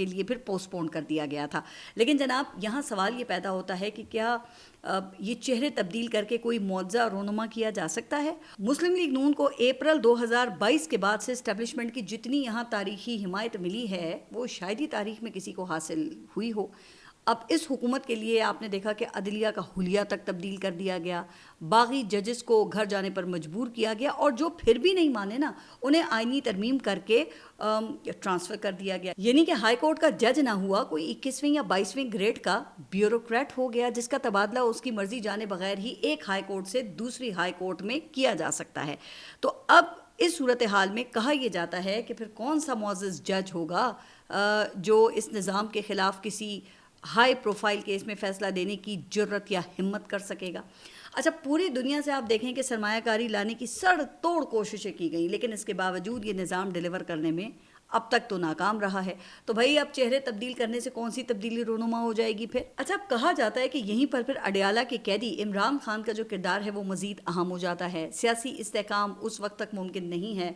کے لیے پھر پوسٹ پون کر دیا گیا تھا. لیکن جناب یہاں سوال یہ پیدا ہوتا ہے کہ کیا یہ چہرے تبدیل کر کے کوئی معجزہ رونما کیا جا سکتا ہے؟ مسلم لیگ نون کو اپریل 2022 کے بعد سے اسٹیبلشمنٹ کی جتنی یہاں تاریخی حمایت ملی ہے وہ شاید ہی تاریخ میں کسی کو حاصل ہوئی ہو. اب اس حکومت کے لیے آپ نے دیکھا کہ عدلیہ کا حلیہ تک تبدیل کر دیا گیا, باغی ججز کو گھر جانے پر مجبور کیا گیا, اور جو پھر بھی نہیں مانے نا انہیں آئینی ترمیم کر کے ٹرانسفر کر دیا گیا. یعنی کہ ہائی کورٹ کا جج نہ ہوا, کوئی 21ویں یا 22ویں گریڈ کا بیوروکریٹ ہو گیا جس کا تبادلہ اس کی مرضی جانے بغیر ہی ایک ہائی کورٹ سے دوسری ہائی کورٹ میں کیا جا سکتا ہے. تو اب اس صورتحال میں کہا یہ جاتا ہے کہ پھر کون سا معزز جج ہوگا جو اس نظام کے خلاف کسی ہائی پروفائل کیس میں فیصلہ دینے کی جرت یا ہمت کر سکے گا. اچھا, پوری دنیا سے آپ دیکھیں کہ سرمایہ کاری لانے کی سڑ توڑ کوششیں کی گئیں, لیکن اس کے باوجود یہ نظام ڈیلیور کرنے میں اب تک تو ناکام رہا ہے. تو بھائی اب چہرے تبدیل کرنے سے کون سی تبدیلی رونما ہو جائے گی پھر؟ اچھا, اب کہا جاتا ہے کہ یہیں پر پھر اڈیالہ کے قیدی عمران خان کا جو کردار ہے وہ مزید اہم ہو جاتا ہے. سیاسی استحکام اس وقت تک ممکن نہیں ہے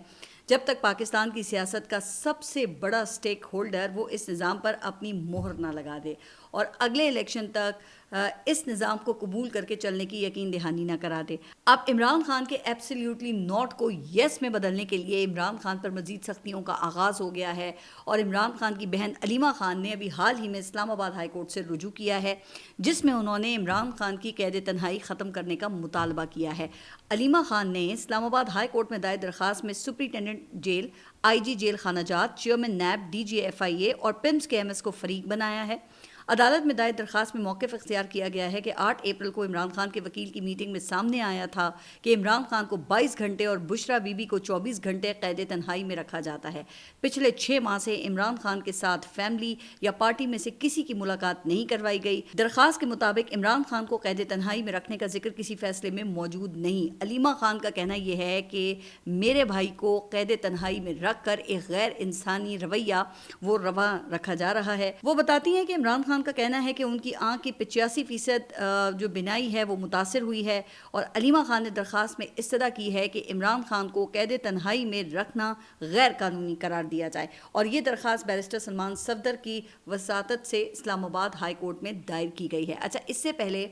جب تک پاکستان کی سیاست کا سب سے بڑا سٹیک ہولڈر وہ اس نظام پر اپنی مہر نہ لگا دے اور اگلے الیکشن تک اس نظام کو قبول کر کے چلنے کی یقین دہانی نہ کرا دے. اب عمران خان کے ایبسلیوٹلی ناٹ کو یس میں بدلنے کے لیے عمران خان پر مزید سختیوں کا آغاز ہو گیا ہے, اور عمران خان کی بہن علیمہ خان نے ابھی حال ہی میں اسلام آباد ہائی کورٹ سے رجوع کیا ہے جس میں انہوں نے عمران خان کی قید تنہائی ختم کرنے کا مطالبہ کیا ہے. علیمہ خان نے اسلام آباد ہائی کورٹ میں دائر درخواست میں superintendent jail, I G jail خانہ جات, chairman NAB, D G F I A اور پمس کے ایم ایس کو فریق بنایا ہے. عدالت میں دائر درخواست میں موقف اختیار کیا گیا ہے کہ 8 اپریل کو عمران خان کے وکیل کی میٹنگ میں سامنے آیا تھا کہ عمران خان کو 22 گھنٹے اور بشرا بی بی کو 24 گھنٹے قید تنہائی میں رکھا جاتا ہے. پچھلے 6 ماہ سے عمران خان کے ساتھ فیملی یا پارٹی میں سے کسی کی ملاقات نہیں کروائی گئی. درخواست کے مطابق عمران خان کو قید تنہائی میں رکھنے کا ذکر کسی فیصلے میں موجود نہیں. علیمہ خان کا کہنا یہ ہے کہ میرے بھائی کو قید تنہائی میں رکھ کر ایک غیر انسانی رویہ وہ رواں رکھا جا رہا ہے. وہ بتاتی ہیں کہ عمران خان کا کہنا ہے کہ ان کی آنکھ کی 85% جو بینائی ہے وہ متاثر ہوئی ہے, اور علیمہ خان نے درخواست میں استدعا کی ہے کہ عمران خان کو قید تنہائی میں رکھنا غیر قانونی قرار دیا جائے, اور یہ درخواست بیرسٹر سلمان صفدر کی وساطت سے اسلام آباد ہائی کورٹ میں دائر کی گئی ہے. اچھا, اس سے پہلے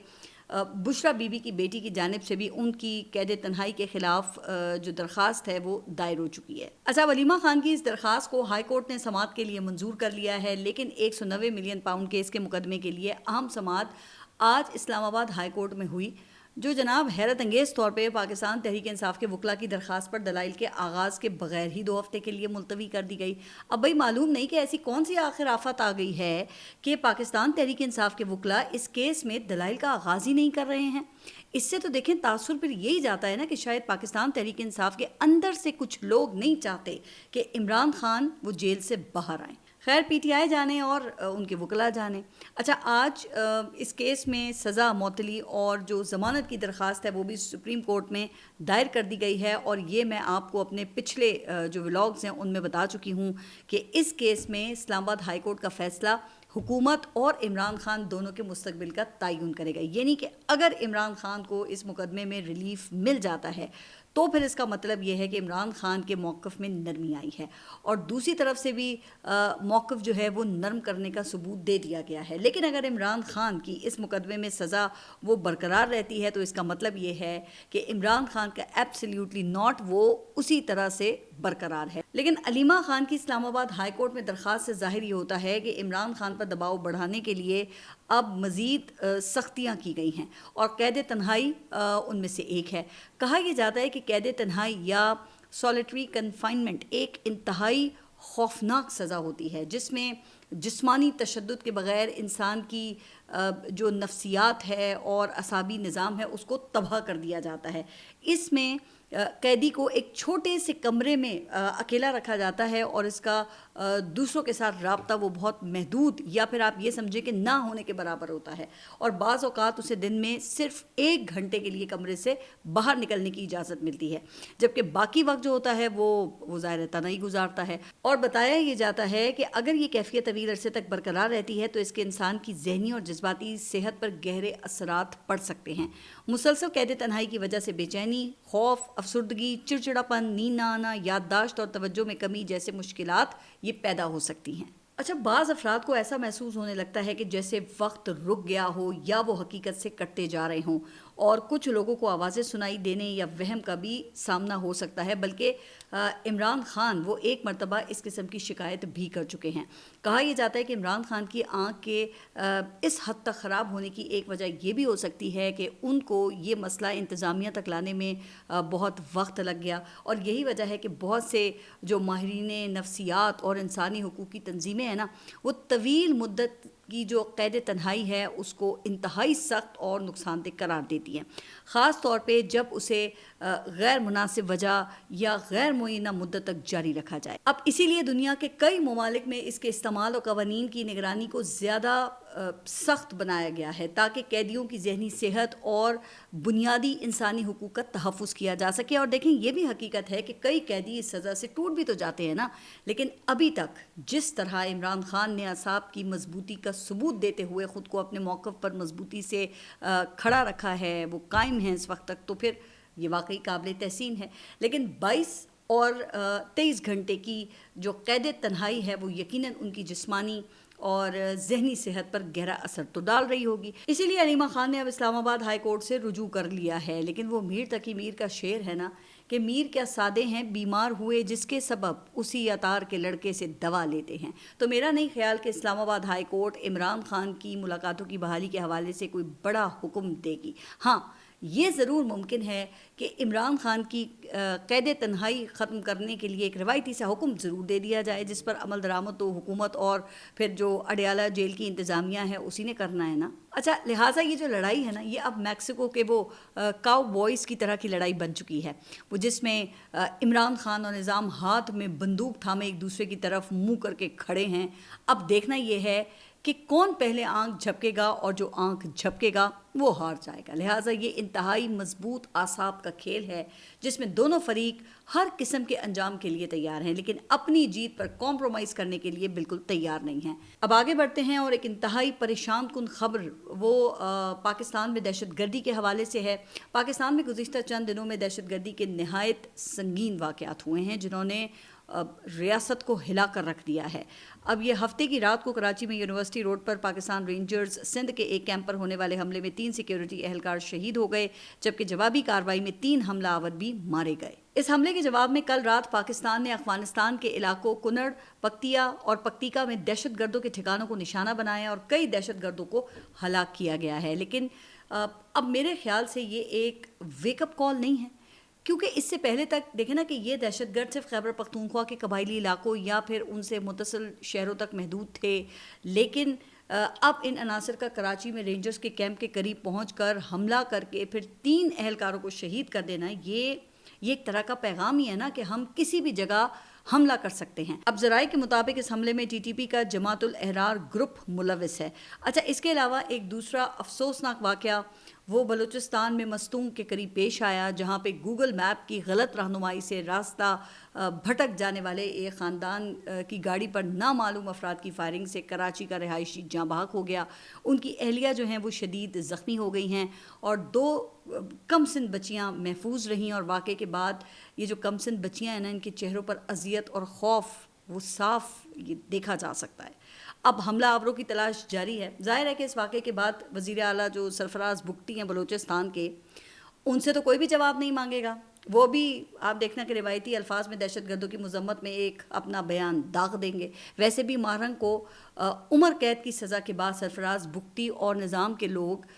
بشرا بی بی کی بیٹی کی جانب سے بھی ان کی قید تنہائی کے خلاف جو درخواست ہے وہ دائر ہو چکی ہے. اچھا, علیمہ خان کی اس درخواست کو ہائی کورٹ نے سماعت کے لیے منظور کر لیا ہے, لیکن 190 ملین پاؤنڈ کیس کے مقدمے کے لیے اہم سماعت آج اسلام آباد ہائی کورٹ میں ہوئی, جو جناب حیرت انگیز طور پہ پاکستان تحریک انصاف کے وکلاء کی درخواست پر دلائل کے آغاز کے بغیر ہی 2 ہفتے کے لیے ملتوی کر دی گئی. اب بھائی معلوم نہیں کہ ایسی کون سی آخر آفت آ گئی ہے کہ پاکستان تحریک انصاف کے وکلاء اس کیس میں دلائل کا آغاز ہی نہیں کر رہے ہیں. اس سے تو دیکھیں تاثر پھر یہی جاتا ہے نا کہ شاید پاکستان تحریک انصاف کے اندر سے کچھ لوگ نہیں چاہتے کہ عمران خان وہ جیل سے باہر آئیں. خیر, پی ٹی آئی جانے اور ان کے وکلاء جانے. اچھا, آج اس کیس میں سزا معطلی اور جو ضمانت کی درخواست ہے وہ بھی سپریم کورٹ میں دائر کر دی گئی ہے, اور یہ میں آپ کو اپنے پچھلے جو ولاگز ہیں ان میں بتا چکی ہوں کہ اس کیس میں اسلام آباد ہائی کورٹ کا فیصلہ حکومت اور عمران خان دونوں کے مستقبل کا تعین کرے گا. یعنی کہ اگر عمران خان کو اس مقدمے میں ریلیف مل جاتا ہے تو پھر اس کا مطلب یہ ہے کہ عمران خان کے موقف میں نرمی آئی ہے, اور دوسری طرف سے بھی موقف جو ہے وہ نرم کرنے کا ثبوت دے دیا گیا ہے. لیکن اگر عمران خان کی اس مقدمے میں سزا وہ برقرار رہتی ہے تو اس کا مطلب یہ ہے کہ عمران خان کا ایبسلیوٹلی ناٹ وہ اسی طرح سے برقرار ہے. لیکن علیمہ خان کی اسلام آباد ہائی کورٹ میں درخواست سے ظاہر یہ ہوتا ہے کہ عمران خان پر دباؤ بڑھانے کے لیے اب مزید سختیاں کی گئی ہیں, اور قید تنہائی ان میں سے ایک ہے. کہا یہ جاتا ہے کہ قید تنہائی یا سولیٹری کنفائنمنٹ ایک انتہائی خوفناک سزا ہوتی ہے جس میں جسمانی تشدد کے بغیر انسان کی جو نفسیات ہے اور اعصابی نظام ہے اس کو تباہ کر دیا جاتا ہے. اس میں قیدی کو ایک چھوٹے سے کمرے میں اکیلا رکھا جاتا ہے, اور اس کا دوسروں کے ساتھ رابطہ وہ بہت محدود یا پھر آپ یہ سمجھیں کہ نہ ہونے کے برابر ہوتا ہے, اور بعض اوقات اسے دن میں صرف 1 گھنٹے کے لیے کمرے سے باہر نکلنے کی اجازت ملتی ہے, جبکہ باقی وقت جو ہوتا ہے وہ ظاہر تنہائی گزارتا ہے. اور بتایا یہ جاتا ہے کہ اگر یہ کیفیت طویل عرصے تک برقرار رہتی ہے تو اس کے انسان کی ذہنی اور جذباتی صحت پر گہرے اثرات پڑ سکتے ہیں. مسلسل قید تنہائی کی وجہ سے بے چینی, خوف, افسردگی, چڑچڑاپن, نیند نہ آنا, یادداشت اور توجہ میں کمی جیسے مشکلات یہ پیدا ہو سکتی ہیں. اچھا، بعض افراد کو ایسا محسوس ہونے لگتا ہے کہ جیسے وقت رک گیا ہو یا وہ حقیقت سے کٹتے جا رہے ہوں، اور کچھ لوگوں کو آوازیں سنائی دینے یا وہم کا بھی سامنا ہو سکتا ہے، بلکہ عمران خان وہ ایک مرتبہ اس قسم کی شکایت بھی کر چکے ہیں۔ کہا یہ جاتا ہے کہ عمران خان کی آنکھ کے اس حد تک خراب ہونے کی ایک وجہ یہ بھی ہو سکتی ہے کہ ان کو یہ مسئلہ انتظامیہ تک لانے میں بہت وقت لگ گیا، اور یہی وجہ ہے کہ بہت سے جو ماہرین نفسیات اور انسانی حقوق کی تنظیمیں ہیں نا، وہ طویل مدت کی جو قید تنہائی ہے اس کو انتہائی سخت اور نقصان دہ قرار دیتی ہیں، خاص طور پہ جب اسے غیر مناسب وجہ یا غیر معینہ مدت تک جاری رکھا جائے۔ اب اسی لیے دنیا کے کئی ممالک میں اس کے استعمال اور قوانین کی نگرانی کو زیادہ سخت بنایا گیا ہے تاکہ قیدیوں کی ذہنی صحت اور بنیادی انسانی حقوق کا تحفظ کیا جا سکے۔ اور دیکھیں، یہ بھی حقیقت ہے کہ کئی قیدی اس سزا سے ٹوٹ بھی تو جاتے ہیں نا، لیکن ابھی تک جس طرح عمران خان نے اعصاب کی مضبوطی کا ثبوت دیتے ہوئے خود کو اپنے موقف پر مضبوطی سے کھڑا رکھا ہے، وہ قائم ہیں اس وقت تک، تو پھر یہ واقعی قابل تحسین ہے۔ لیکن 22 اور 23 گھنٹے کی جو قید تنہائی ہے وہ یقیناً ان کی جسمانی اور ذہنی صحت پر گہرا اثر تو ڈال رہی ہوگی۔ اسی لیے علیمہ خان نے اب اسلام آباد ہائی کورٹ سے رجوع کر لیا ہے، لیکن وہ میر تقی میر کا شعر ہے نا کہ میر کیا سادے ہیں بیمار ہوئے جس کے سبب اسی عطار کے لڑکے سے دوا لیتے ہیں۔ تو میرا نہیں خیال کہ اسلام آباد ہائی کورٹ عمران خان کی ملاقاتوں کی بحالی کے حوالے سے کوئی بڑا حکم دے گی۔ ہاں، یہ ضرور ممکن ہے کہ عمران خان کی قید تنہائی ختم کرنے کے لیے ایک روایتی سا حکم ضرور دے دیا جائے، جس پر عمل درآمد تو حکومت اور پھر جو اڈیالہ جیل کی انتظامیہ ہے اسی نے کرنا ہے نا۔ اچھا، لہٰذا یہ جو لڑائی ہے نا، یہ اب میکسیکو کے وہ کاؤ بوائز کی طرح کی لڑائی بن چکی ہے، وہ جس میں عمران خان اور نظام ہاتھ میں بندوق تھامے ایک دوسرے کی طرف منہ کر کے کھڑے ہیں۔ اب دیکھنا یہ ہے کہ کون پہلے آنکھ جھپکے گا، اور جو آنکھ جھپکے گا وہ ہار جائے گا۔ لہٰذا یہ انتہائی مضبوط اعصاب کا کھیل ہے جس میں دونوں فریق ہر قسم کے انجام کے لیے تیار ہیں، لیکن اپنی جیت پر کمپرومائز کرنے کے لیے بالکل تیار نہیں ہیں۔ اب آگے بڑھتے ہیں، اور ایک انتہائی پریشان کن خبر وہ پاکستان میں دہشت گردی کے حوالے سے ہے۔ پاکستان میں گزشتہ چند دنوں میں دہشت گردی کے نہایت سنگین واقعات ہوئے ہیں جنہوں نے ریاست کو ہلا کر رکھ دیا ہے۔ اب یہ ہفتے کی رات کو کراچی میں یونیورسٹی روڈ پر پاکستان رینجرز سندھ کے ایک کیمپ پر ہونے والے حملے میں 3 سیکیورٹی اہلکار شہید ہو گئے، جبکہ جوابی کارروائی میں 3 حملہ آور بھی مارے گئے۔ اس حملے کے جواب میں کل رات پاکستان نے افغانستان کے علاقوں کنڑ، پکتیا اور پکتیکا میں دہشت گردوں کے ٹھکانوں کو نشانہ بنایا اور کئی دہشت گردوں کو ہلاک کیا گیا ہے۔ لیکن اب میرے خیال سے یہ ایک ویک اپ کال نہیں ہے، کیونکہ اس سے پہلے تک دیکھیں نا کہ یہ دہشت گرد صرف خیبر پختونخوا کے قبائلی علاقوں یا پھر ان سے متصل شہروں تک محدود تھے، لیکن اب ان عناصر کا کراچی میں رینجرز کے کیمپ کے قریب پہنچ کر حملہ کر کے پھر 3 اہلکاروں کو شہید کر دینا، یہ ایک طرح کا پیغام ہی ہے نا کہ ہم کسی بھی جگہ حملہ کر سکتے ہیں۔ اب ذرائع کے مطابق اس حملے میں ٹی ٹی پی کا جماعت الاحرار گروپ ملوث ہے۔ اچھا، اس کے علاوہ ایک دوسرا افسوسناک واقعہ وہ بلوچستان میں مستونگ کے قریب پیش آیا، جہاں پہ گوگل میپ کی غلط رہنمائی سے راستہ بھٹک جانے والے ایک خاندان کی گاڑی پر نامعلوم افراد کی فائرنگ سے کراچی کا رہائشی جاں بحق ہو گیا۔ ان کی اہلیہ جو ہیں وہ شدید زخمی ہو گئی ہیں، اور 2 کم سن بچیاں محفوظ رہیں، اور واقعے کے بعد یہ جو کم سن بچیاں ہیں نا، ان کے چہروں پر اذیت اور خوف وہ صاف یہ دیکھا جا سکتا ہے۔ اب حملہ آوروں کی تلاش جاری ہے۔ ظاہر ہے کہ اس واقعے کے بعد وزیر اعلیٰ جو سرفراز بگٹی ہیں بلوچستان کے، ان سے تو کوئی بھی جواب نہیں مانگے گا، وہ بھی آپ دیکھنا کہ روایتی الفاظ میں دہشت گردوں کی مذمت میں ایک اپنا بیان داغ دیں گے۔ ویسے بھی ماہرنگ کو عمر قید کی سزا کے بعد سرفراز بگٹی اور نظام کے لوگ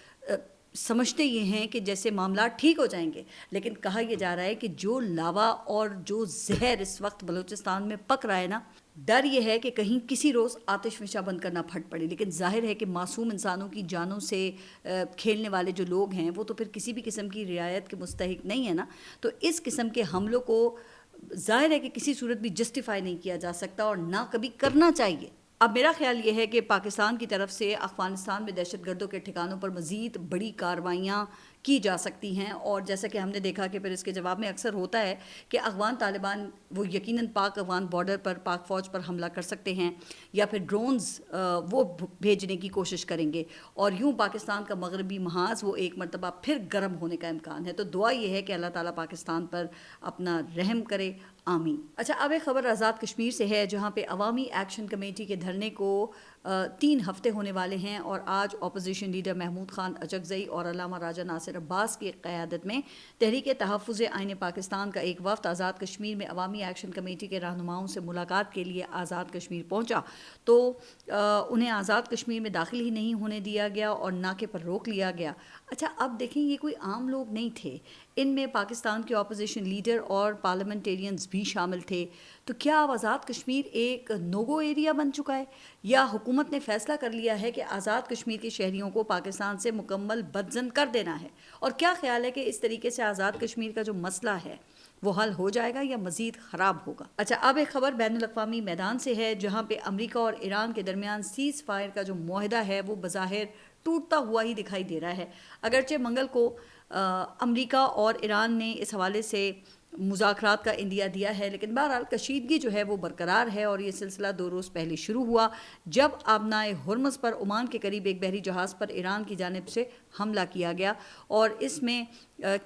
سمجھتے یہ ہیں کہ جیسے معاملات ٹھیک ہو جائیں گے، لیکن کہا یہ جا رہا ہے کہ جو لاوا اور جو زہر اس وقت بلوچستان میں پک رہا ہے نا، ڈر یہ ہے کہ کہیں کسی روز آتش فشاں بند کرنا پھٹ پڑے۔ لیکن ظاہر ہے کہ معصوم انسانوں کی جانوں سے کھیلنے والے جو لوگ ہیں وہ تو پھر کسی بھی قسم کی رعایت کے مستحق نہیں ہے نا، تو اس قسم کے حملوں کو ظاہر ہے کہ کسی صورت بھی جسٹیفائی نہیں کیا جا سکتا اور نہ کبھی کرنا چاہیے۔ اب میرا خیال یہ ہے کہ پاکستان کی طرف سے افغانستان میں دہشت گردوں کے ٹھکانوں پر مزید بڑی کارروائیاں کی جا سکتی ہیں، اور جیسا کہ ہم نے دیکھا کہ پھر اس کے جواب میں اکثر ہوتا ہے کہ افغان طالبان وہ یقیناً پاک افغان بارڈر پر پاک فوج پر حملہ کر سکتے ہیں، یا پھر ڈرونز وہ بھیجنے کی کوشش کریں گے، اور یوں پاکستان کا مغربی محاذ وہ ایک مرتبہ پھر گرم ہونے کا امکان ہے۔ تو دعا یہ ہے کہ اللہ تعالیٰ پاکستان پر اپنا رحم کرے، آمین۔ اچھا، اب ایک خبر آزاد کشمیر سے ہے، جہاں پہ عوامی ایکشن کمیٹی کے دھرنے کو 3 ہفتے ہونے والے ہیں، اور آج اپوزیشن لیڈر محمود خان اچکزئی اور علامہ راجہ ناصر عباس کی قیادت میں تحریک تحفظ آئین پاکستان کا ایک وفد آزاد کشمیر میں عوامی ایکشن کمیٹی کے رہنماؤں سے ملاقات کے لیے آزاد کشمیر پہنچا، تو انہیں آزاد کشمیر میں داخل ہی نہیں ہونے دیا گیا اور ناکے پر روک لیا گیا۔ اچھا، اب دیکھیں، یہ کوئی عام لوگ نہیں تھے، ان میں پاکستان کے اپوزیشن لیڈر اور پارلیمنٹیرینز بھی شامل تھے۔ تو کیا اب آزاد کشمیر ایک نوگو ایریا بن چکا ہے، یا حکومت نے فیصلہ کر لیا ہے کہ آزاد کشمیر کے شہریوں کو پاکستان سے مکمل بدزن کر دینا ہے؟ اور کیا خیال ہے کہ اس طریقے سے آزاد کشمیر کا جو مسئلہ ہے وہ حل ہو جائے گا یا مزید خراب ہوگا؟ اچھا، اب ایک خبر بین الاقوامی میدان سے ہے، جہاں پہ امریکہ اور ایران کے درمیان سیز فائر کا جو معاہدہ ہے وہ بظاہر ٹوٹتا ہوا ہی دکھائی دے رہا ہے۔ اگرچہ منگل کو امریکہ اور ایران نے اس حوالے سے مذاکرات کا عندیہ دیا ہے، لیکن بہرحال کشیدگی جو ہے وہ برقرار ہے، اور یہ سلسلہ 2 روز پہلے شروع ہوا جب آبنائے ہرمز پر عمان کے قریب ایک بحری جہاز پر ایران کی جانب سے حملہ کیا گیا، اور اس میں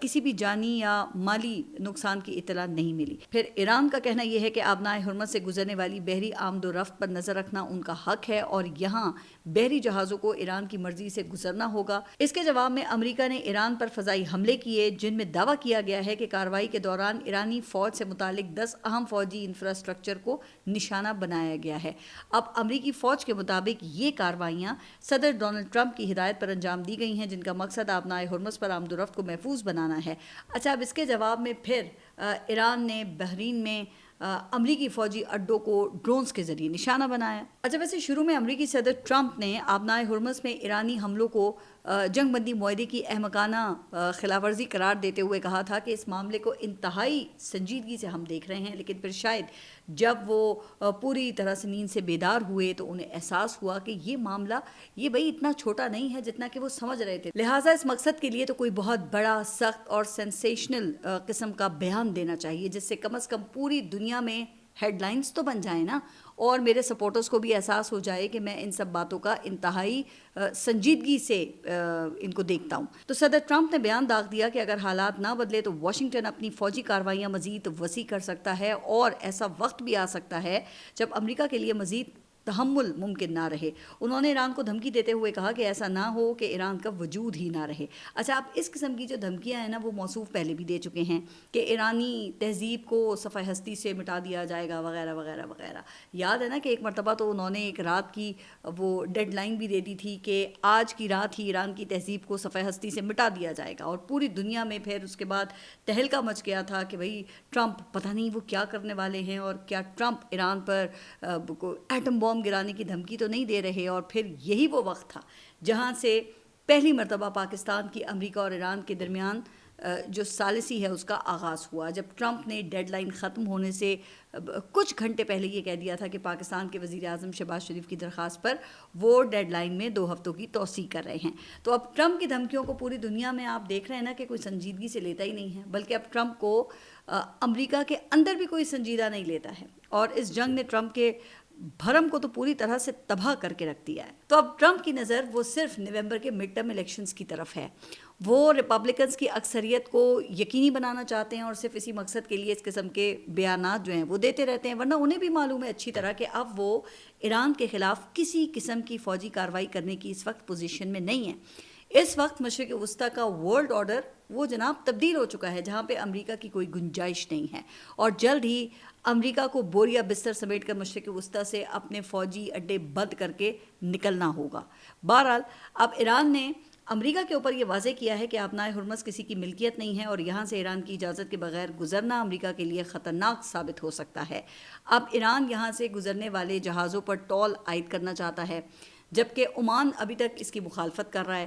کسی بھی جانی یا مالی نقصان کی اطلاع نہیں ملی۔ پھر ایران کا کہنا یہ ہے کہ آبنائے ہرمز سے گزرنے والی بحری آمد و رفت پر نظر رکھنا ان کا حق ہے، اور یہاں بحری جہازوں کو ایران کی مرضی سے گزرنا ہوگا۔ اس کے جواب میں امریکہ نے ایران پر فضائی حملے کیے، جن میں دعویٰ کیا گیا ہے کہ کارروائی کے دوران ایرانی فوج سے متعلق 10 اہم فوجی انفراسٹرکچر کو نشانہ بنایا گیا ہے۔ اب امریکی فوج کے مطابق یہ کارروائیاں صدر ڈونلڈ ٹرمپ کی ہدایت پر انجام دی گئی ہیں، جن کا مقصد آبنائے ہرمز پر آمد و رفت کو محفوظ بنانا ہے۔ اچھا، اب اس کے جواب میں پھر ایران نے بحرین میں امریکی فوجی اڈوں کو ڈرونز کے ذریعے نشانہ بنایا۔ اچھا، ویسے شروع میں امریکی صدر ٹرمپ نے آبنائے ہرمز میں ایرانی حملوں کو جنگ بندی معاہدے کی احمقانہ خلاف ورزی قرار دیتے ہوئے کہا تھا کہ اس معاملے کو انتہائی سنجیدگی سے ہم دیکھ رہے ہیں، لیکن پھر شاید جب وہ پوری طرح سے نیند سے بیدار ہوئے تو انہیں احساس ہوا کہ یہ معاملہ یہ بھئی اتنا چھوٹا نہیں ہے جتنا کہ وہ سمجھ رہے تھے، لہٰذا اس مقصد کے لیے تو کوئی بہت بڑا، سخت اور سینسیشنل قسم کا بیان دینا چاہیے، جس سے کم از کم پوری دنیا میں ہیڈ لائنز تو بن جائیں نا، اور میرے سپورٹرز کو بھی احساس ہو جائے کہ میں ان سب باتوں کا انتہائی سنجیدگی سے ان کو دیکھتا ہوں۔ تو صدر ٹرمپ نے بیان داغ دیا کہ اگر حالات نہ بدلے تو واشنگٹن اپنی فوجی کارروائیاں مزید وسیع کر سکتا ہے، اور ایسا وقت بھی آ سکتا ہے جب امریکہ کے لیے مزید تحمل ممکن نہ رہے۔ انہوں نے ایران کو دھمکی دیتے ہوئے کہا کہ ایسا نہ ہو کہ ایران کا وجود ہی نہ رہے۔ اچھا، اب اس قسم کی جو دھمکیاں ہیں نا، وہ موصوف پہلے بھی دے چکے ہیں کہ ایرانی تہذیب کو صفحہ ہستی سے مٹا دیا جائے گا وغیرہ وغیرہ وغیرہ۔ یاد ہے نا کہ ایک مرتبہ تو انہوں نے ایک رات کی وہ ڈیڈ لائن بھی دے دی تھی کہ آج کی رات ہی ایران کی تہذیب کو صفحہ ہستی سے مٹا دیا جائے گا، اور پوری دنیا میں پھر اس کے بعد تہلکہ مچ گیا تھا کہ بھئی ٹرمپ پتہ نہیں وہ کیا کرنے والے ہیں، اور کیا ٹرمپ ایران پر ایٹم بام گرانے کی دھمکی تو نہیں دے رہے۔ اور پھر یہی وہ وقت تھا جہاں سے پہلی مرتبہ پاکستان کی امریکہ اور ایران کے درمیان جو ثالثی ہے اس کا آغاز ہوا، جب ٹرمپ نے ڈیڈ لائن ختم ہونے سے کچھ گھنٹے پہلے یہ کہہ دیا تھا کہ پاکستان کے وزیر اعظم شہباز شریف کی درخواست پر وہ ڈیڈ لائن میں 2 ہفتوں کی توسیع کر رہے ہیں۔ تو اب ٹرمپ کی دھمکیوں کو پوری دنیا میں آپ دیکھ رہے ہیں نا کہ کوئی سنجیدگی سے لیتا ہی نہیں ہے، بلکہ اب ٹرمپ کو امریکہ کے اندر بھی کوئی سنجیدہ نہیں لیتا ہے، اور اس جنگ نے ٹرمپ کے بھرم کو تو پوری طرح سے تباہ کر کے رکھ دیا ہے۔ تو اب ٹرمپ کی نظر وہ صرف نومبر کے مڈ ٹرم الیکشنز کی طرف ہے۔ وہ ریپبلکنز کی اکثریت کو یقینی بنانا چاہتے ہیں، اور صرف اسی مقصد کے لیے اس قسم کے بیانات جو ہیں وہ دیتے رہتے ہیں، ورنہ انہیں بھی معلوم ہے اچھی طرح کہ اب وہ ایران کے خلاف کسی قسم کی فوجی کارروائی کرنے کی اس وقت پوزیشن میں نہیں ہے۔ اس وقت مشرق وسطیٰ کا ورلڈ آرڈر وہ جناب تبدیل ہو چکا ہے، جہاں پہ امریکہ کی کوئی گنجائش نہیں ہے، اور جلد ہی امریکہ کو بوریا بستر سمیٹ کر مشرق وسطیٰ سے اپنے فوجی اڈے بند کر کے نکلنا ہوگا۔ بہرحال اب ایران نے امریکہ کے اوپر یہ واضح کیا ہے کہ آبنائے ہرمز کسی کی ملکیت نہیں ہے، اور یہاں سے ایران کی اجازت کے بغیر گزرنا امریکہ کے لیے خطرناک ثابت ہو سکتا ہے۔ اب ایران یہاں سے گزرنے والے جہازوں پر ٹول عائد کرنا چاہتا ہے، جبکہ عمان ابھی تک اس کی مخالفت کر رہا ہے،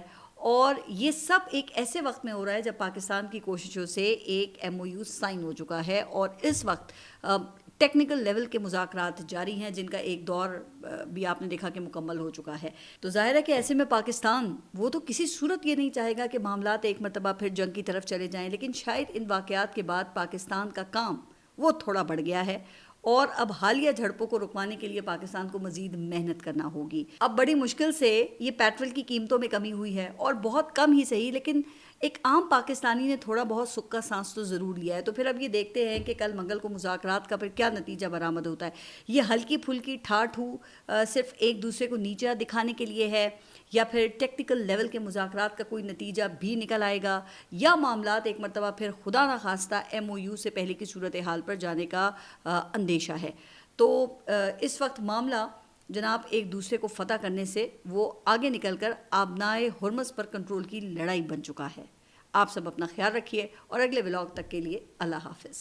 اور یہ سب ایک ایسے وقت میں ہو رہا ہے جب پاکستان کی کوششوں سے ایک MOU سائن ہو چکا ہے، اور اس وقت ٹیکنیکل لیول کے مذاکرات جاری ہیں، جن کا ایک دور بھی آپ نے دیکھا کہ مکمل ہو چکا ہے۔ تو ظاہر ہے کہ ایسے میں پاکستان وہ تو کسی صورت یہ نہیں چاہے گا کہ معاملات ایک مرتبہ پھر جنگ کی طرف چلے جائیں، لیکن شاید ان واقعات کے بعد پاکستان کا کام وہ تھوڑا بڑھ گیا ہے، اور اب حالیہ جھڑپوں کو رکوانے کے لیے پاکستان کو مزید محنت کرنا ہوگی۔ اب بڑی مشکل سے یہ پیٹرول کی قیمتوں میں کمی ہوئی ہے، اور بہت کم ہی صحیح، لیکن ایک عام پاکستانی نے تھوڑا بہت سکھ کا سانس تو ضرور لیا ہے. تو پھر اب یہ دیکھتے ہیں کہ کل منگل کو مذاکرات کا پھر کیا نتیجہ برآمد ہوتا ہے. یہ ہلکی پھلکی ٹھاٹھ صرف ایک دوسرے کو نیچا دکھانے کے لیے ہے، یا پھر ٹیکنیکل لیول کے مذاکرات کا کوئی نتیجہ بھی نکل آئے گا، یا معاملات ایک مرتبہ پھر خدا نخواستہ ایم او یو سے پہلے کی صورتحال پر جانے کا اندیشہ ہے. تو اس وقت معاملہ جناب ایک دوسرے کو فتح کرنے سے وہ آگے نکل کر آبنائے ہرمز پر کنٹرول کی لڑائی بن چکا ہے. آپ سب اپنا خیال رکھیے اور اگلے ولاگ تک کے لیے اللہ حافظ.